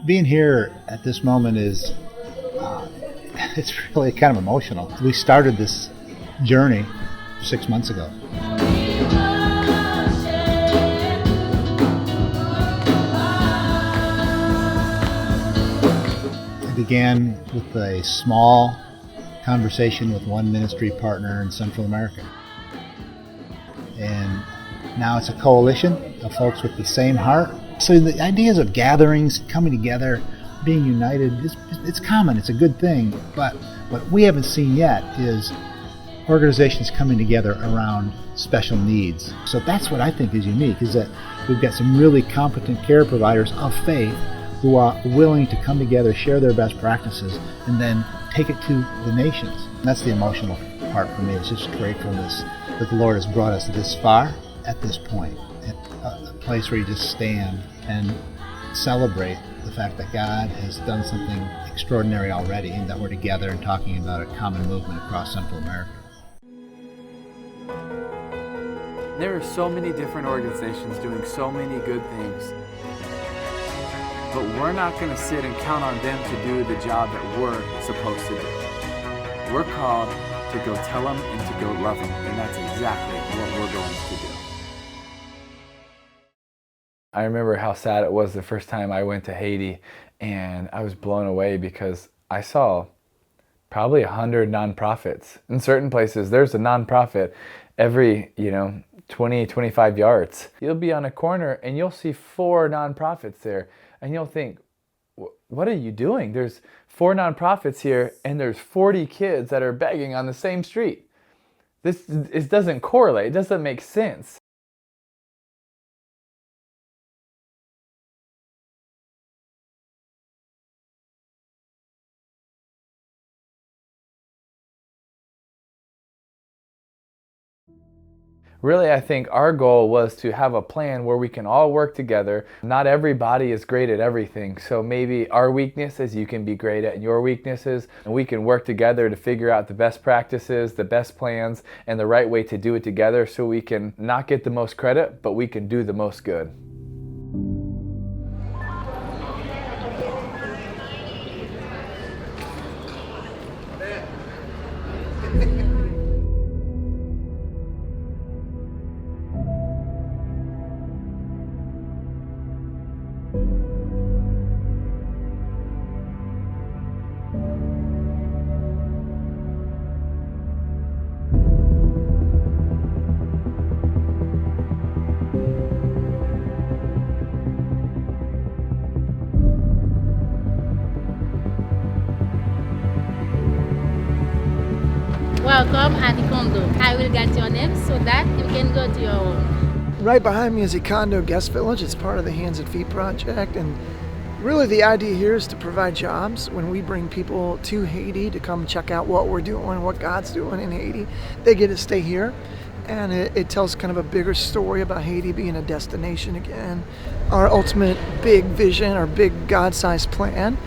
Being here at this moment is, it's really kind of emotional. We started this journey 6 months ago. It began with a small conversation with one ministry partner in Central America. And now it's a coalition of folks with the same heart. So the ideas of gatherings, coming together, being united, it's common, it's a good thing. But what we haven't seen yet is organizations coming together around special needs. So that's what I think is unique, is that we've got some really competent care providers of faith who are willing to come together, share their best practices, and then take it to the nations. And that's the emotional part for me. It's just gratefulness that the Lord has brought us this far at this point, at a place where you just stand and celebrate the fact that God has done something extraordinary already, and that we're together and talking about a common movement across Central America. There are so many different organizations doing so many good things, but we're not going to sit and count on them to do the job that we're supposed to do. We're called to go tell them and to go love them, and that's exactly what we're going to do. I remember how sad it was the first time I went to Haiti, and I was blown away because I saw probably 100 nonprofits. In certain places, there's a nonprofit every, 20, 25 yards. You'll be on a corner and you'll see 4 nonprofits there, and you'll think, what are you doing? There's 4 nonprofits here, and there's 40 kids that are begging on the same street. It doesn't correlate. It doesn't make sense. Really, I think our goal was to have a plan where we can all work together. Not everybody is great at everything, so maybe our weaknesses you can be great at your weaknesses, and we can work together to figure out the best practices, the best plans, and the right way to do it together so we can not get the most credit, but we can do the most good. Welcome at Ikondo. I will get your name so that you can go to your home. Right behind me is Ikondo Guest Village. It's part of the Hands and Feet project, and really the idea here is to provide jobs. When we bring people to Haiti to come check out what we're doing, what God's doing in Haiti, they get to stay here, and it tells kind of a bigger story about Haiti being a destination again. Our ultimate big vision, our big God-sized plan,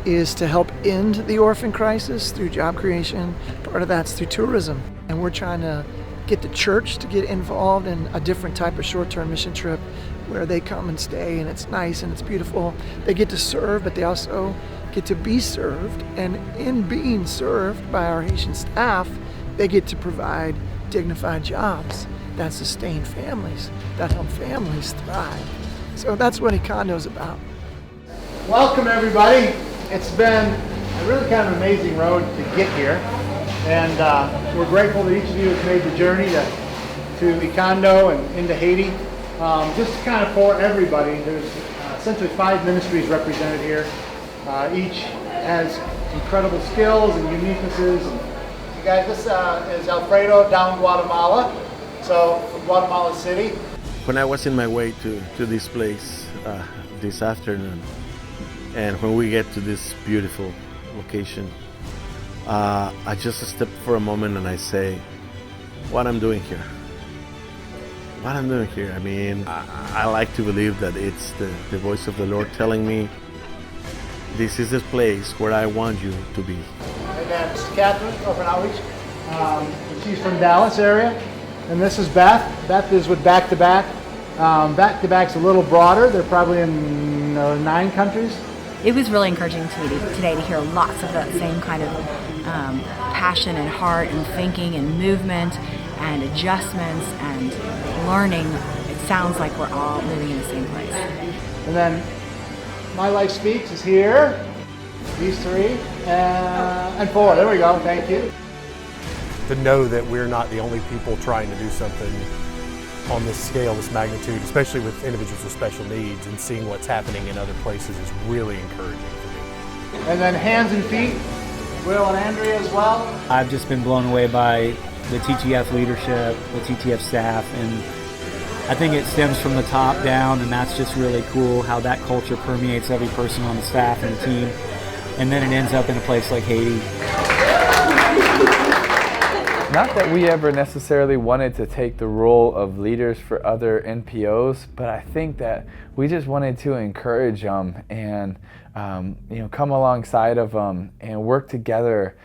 is to help end the orphan crisis through job creation. Part of that's through tourism. And we're trying to get the church to get involved in a different type of short-term mission trip where they come and stay, and it's nice and it's beautiful. They get to serve, but they also get to be served. And in being served by our Haitian staff, they get to provide dignified jobs that sustain families, that help families thrive. So that's what Ikondo's about. Welcome, everybody. It's been a really kind of amazing road to get here, and we're grateful that each of you has made the journey to Ikondo and into Haiti. Just kind of for everybody, there's essentially 5 ministries represented here. Each has incredible skills and uniquenesses. And you guys, this is Alfredo down Guatemala, so from Guatemala City. When I was in my way to this place this afternoon, and when we get to this beautiful location, I just step for a moment and I say, what I'm doing here. What I'm doing here. I mean, I like to believe that it's the voice of the Lord telling me, this is the place where I want you to be. And that's Catherine, Orphan Outreach. She's from Dallas area. And this is Beth. Beth is with Back to Back. Back to Back's a little broader. They're probably in 9 countries. it was really encouraging to me today to hear lots of that same kind of passion and heart and thinking and movement and adjustments and learning. It sounds like we're all moving in the same place. And then My Life Speaks is here. These three and four. There we go. Thank you. To know that we're not the only people trying to do something on this scale, this magnitude, especially with individuals with special needs, and seeing what's happening in other places is really encouraging for me. And then Hands and Feet, Will and Andrea as well. I've just been blown away by the TTF leadership, the TTF staff, and I think it stems from the top down, and that's just really cool how that culture permeates every person on the staff and the team, and then it ends up in a place like Haiti. Not that we ever necessarily wanted to take the role of leaders for other NPOs, but I think that we just wanted to encourage them and come alongside of them and work together.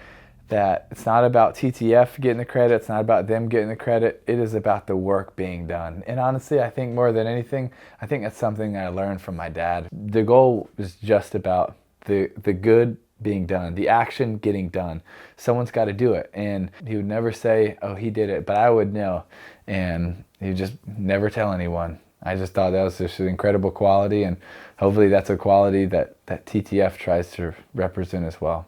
That it's not about TTF getting the credit, it's not about them getting the credit, it is about the work being done. And honestly, I think more than anything, I think that's something I learned from my dad. The goal is just about the good being done, the action getting done. Someone's got to do it. And he would never say, oh, he did it, but I would know. And he would just never tell anyone. I just thought that was just an incredible quality, and hopefully that's a quality that TTF tries to represent as well.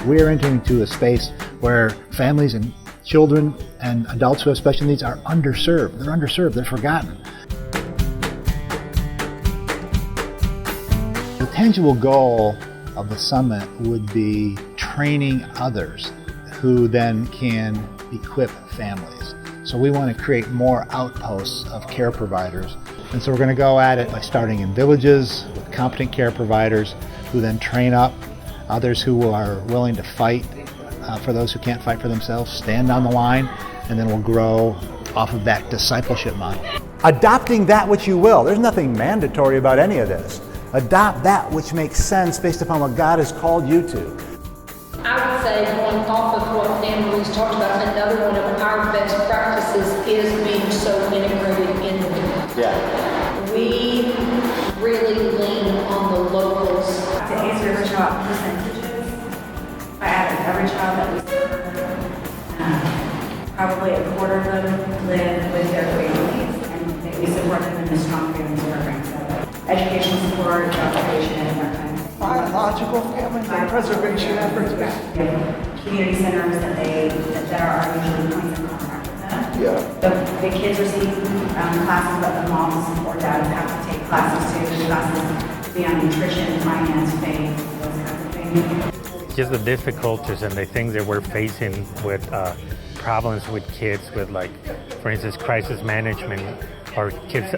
We're entering into a space where families and children and adults who have special needs are underserved. They're underserved, they're forgotten. The tangible goal of the summit would be training others who then can equip families. So we want to create more outposts of care providers. And so we're going to go at it by starting in villages with competent care providers who then train up others who are willing to fight for those who can't fight for themselves, stand on the line, and then we'll grow off of that discipleship model. Adopting that which you will. There's nothing mandatory about any of this. Adopt that which makes sense based upon what God has called you to. I would say, going off of what Anne-Louise talked about, another one of our best practices is being so integrated in the community. Yeah. We really lean on the locals. To answer your question about percentages, I added every child that we serve, probably a quarter of them live with their families, and we support them in the strong families program. So educational support, job creation, and that kind of Biological family preservation efforts. community centers that are usually points of contact with them. Yeah. The kids receive classes, but the moms or dads have to take classes too. Classes to be on nutrition, finance, faith, those kinds of things. Just the difficulties and the things that we're facing with problems with kids with, like, for instance, crisis management or kids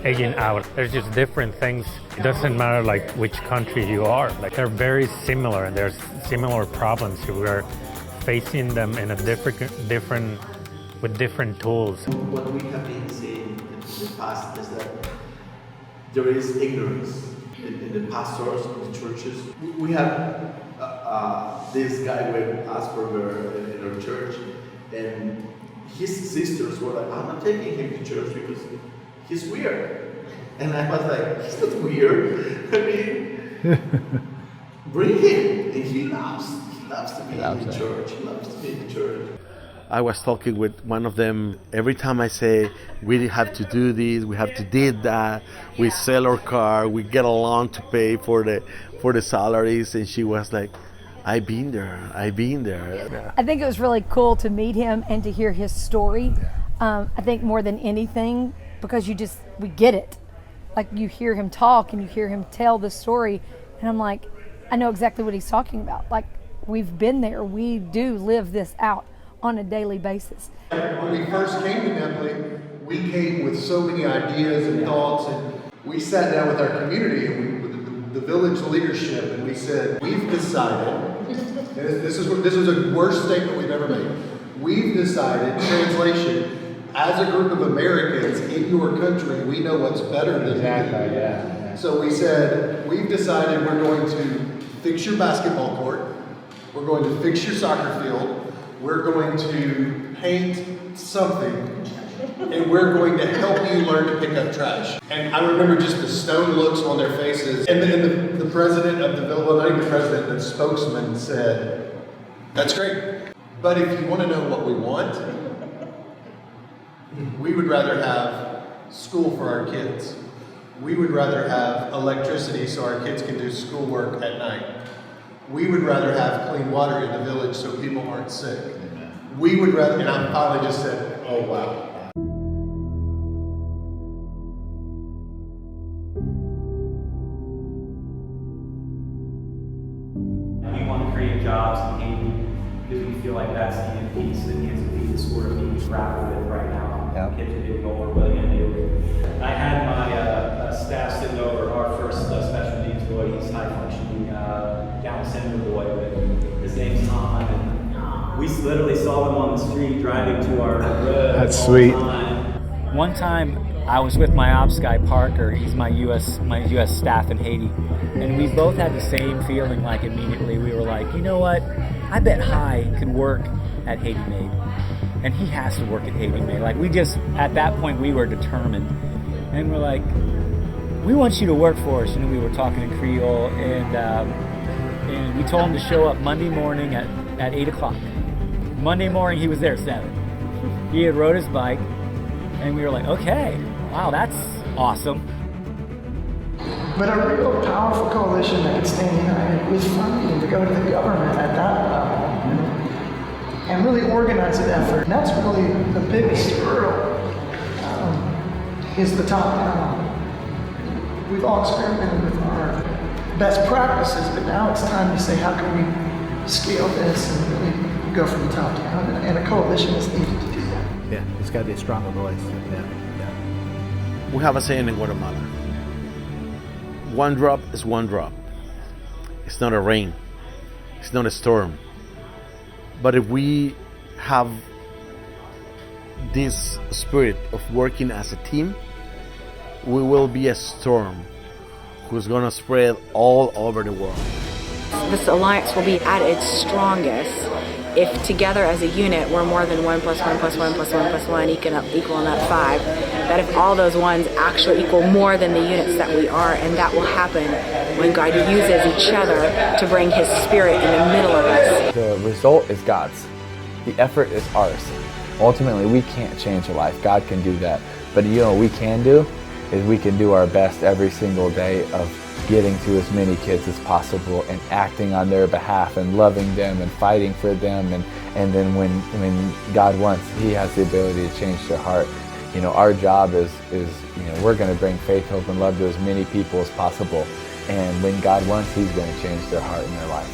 aging out. There's just different things. It doesn't matter like which country you are. Like, they're very similar, and there's similar problems. We're facing them in a different with different tools. What we have been seeing in the past is that there is ignorance in the pastors, in the churches. We have this guy with Asperger in our church, and his sisters were like, I'm not taking him to church because he's weird. And I was like, he's not weird. I mean, bring him. And he loves to be in the church. He loves to be in the church. I was talking with one of them. Every time I say, we have to do this, we have to did that, we sell our car, we get a loan to pay for the salaries, and she was like, I've been there. Yeah. I think it was really cool to meet him and to hear his story. I think more than anything, because we get it. Like, you hear him talk and you hear him tell the story, and I'm like, I know exactly what he's talking about. Like, we've been there. We do live this out on a daily basis. When we first came to Nempley, we came with so many ideas and thoughts, and we sat down with our community and with the village leadership, and we said, we've decided, and this is a worst statement we've ever made. We've decided, translation, as a group of Americans in your country, we know what's better than you. Yeah. So we said, we've decided we're going to fix your basketball court, we're going to fix your soccer field, we're going to paint something, and we're going to help you learn to pick up trash. And I remember just the stone looks on their faces. And then the president of the village, well, not even the president, the spokesman said, "That's great. But if you want to know what we want, we would rather have school for our kids. We would rather have electricity so our kids can do schoolwork at night. We would rather have clean water in the village so people aren't sick. We would rather," and I finally just said, "Oh, wow." We want to create jobs in Haiti because we feel like that's the piece that needs to be the sort of thing we grapple with right now. Kids are getting older, what are they going to do? I had my staff sitting over our first special needs boy. He's high functioning Down syndrome boy, but his name's Tom. And we literally saw him on the street driving to our road. That's sweet. One time I was with my ops guy Parker. He's my U.S. staff in Haiti, and we both had the same feeling. Like immediately, we were like, you know what? I bet Hai could work at Haiti Made, and he has to work at Haiti Made. Like we just at that point we were determined, and we're like, we want you to work for us. You know, we were talking in Creole, and we told him to show up Monday morning at 8 o'clock. Monday morning he was there at 7. He had rode his bike, and we were like, okay, wow, that's awesome. But a real powerful coalition that could stand united with funding to go to the government at that level, and really organize an effort. And that's really the biggest hurdle, is the top down. We've all experimented with our best practices, but now it's time to say, how can we scale this and really go from the top down? And a coalition is needed to do that. Yeah, it's got to be a stronger voice. Yeah. We have a saying in Guatemala. One drop is one drop. It's not a rain. It's not a storm. But if we have this spirit of working as a team, we will be a storm who's going to spread all over the world. This alliance will be at its strongest if together as a unit we're more than 1 + 1 + 1 + 1 + 1 equaling up 5. That if all those ones actually equal more than the units that we are, and that will happen when God uses each other to bring His Spirit in the middle of us. The result is God's. The effort is ours. Ultimately, we can't change a life. God can do that. But you know what we can do is we can do our best every single day of getting to as many kids as possible and acting on their behalf and loving them and fighting for them, and then when God wants, He has the ability to change their heart. You know, our job is we're going to bring faith, hope, and love to as many people as possible, and when God wants, He's going to change their heart and their life.